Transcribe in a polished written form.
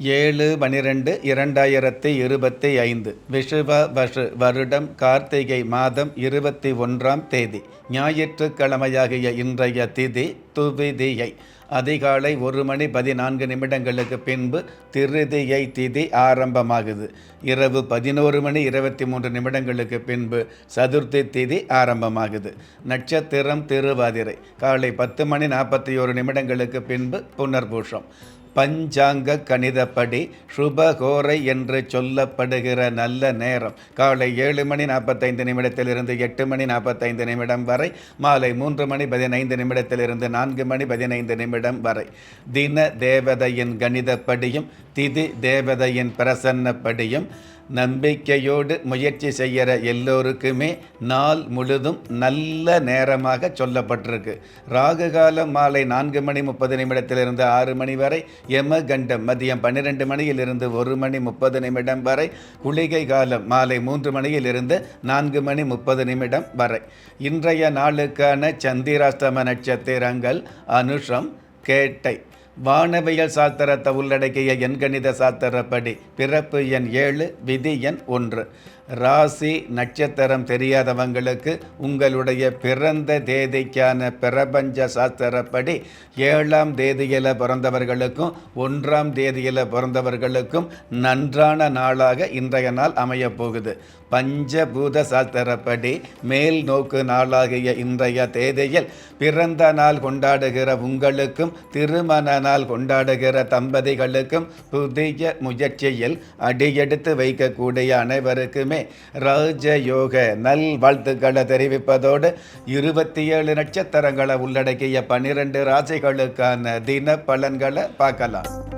7/12/2025 விஷுவ வஷு வருடம் கார்த்திகை மாதம் 21ஆம் தேதி ஞாயிற்றுக்கிழமையாகிய இன்றைய திதி துவிதியை. அதிகாலை 1 மணி 14 நிமிடங்களுக்கு பின்பு திருதியை திதி ஆரம்பமாகுது. இரவு 11 மணி 23 நிமிடங்களுக்கு பின்பு சதுர்த்தி திதி ஆரம்பமாகுது. நட்சத்திரம் திருவாதிரை. காலை 10 மணி 41 நிமிடங்களுக்கு பின்பு புனர்பூஷம். பஞ்சாங்க கணிதப்படி சுபகோரை என்று சொல்லப்படுகிற நல்ல நேரம் காலை 7 மணி 45 நிமிடத்திலிருந்து 8 மணி 45 நிமிடம் வரை, மாலை 3 மணி 15 நிமிடத்திலிருந்து 4 மணி 15 நிமிடம் வரை. தின தேவதையின் கணிதப்படியும் திதி தேவதையின் பிரசன்னப்படியும் நம்பிக்கையோடு முயற்சி செய்கிற எல்லோருக்குமே நாள் முழுதும் நல்ல நேரமாக சொல்லப்பட்டிருக்கு. ராகு காலம் மாலை 4 மணி 30 நிமிடத்திலிருந்து 6 மணி வரை, யமகண்டம் மதியம் 12 மணியிலிருந்து 1 மணி 30 நிமிடம் வரை, குளிகை காலம் மாலை 3 மணியிலிருந்து 4 மணி 30 நிமிடம் வரை. இன்றைய நாளுக்கான சந்திராஷ்டம நட்சத்திரங்கள் அனுஷம், கேட்டை. வானவியல் சாஸ்திரத்தை உள்ளடக்கிய எண்கணித சாஸ்திரப்படி பிறப்பு எண் 7, விதி எண் 1. ராசி நட்சத்திரம் தெரியாதவங்களுக்கு உங்களுடைய பிறந்த தேதிக்கான பிரபஞ்ச சாஸ்திரப்படி 7ஆம் தேதியில் பிறந்தவர்களுக்கும் 1ஆம் தேதியில் பிறந்தவர்களுக்கும் நன்றான நாளாக இன்றைய நாள் அமையப்போகுது. பஞ்சபூத சாஸ்திரப்படி மேல் நோக்கு நாளாகிய இன்றைய தேதியில் பிறந்த நாள் கொண்டாடுகிற உங்களுக்கும் திருமண நாள் கொண்டாடுகிற தம்பதிகளுக்கும் புதிய முயற்சியில் அடியெடுத்து வைக்கக்கூடிய அனைவருக்குமே ராஜயோக நல் வாழ்த்துக்களை தெரிவிப்பதோடு 27 நட்சத்திரங்களை உள்ளடக்கிய 12 ராசிகளுக்கான தின பலன்களை பார்க்கலாம்.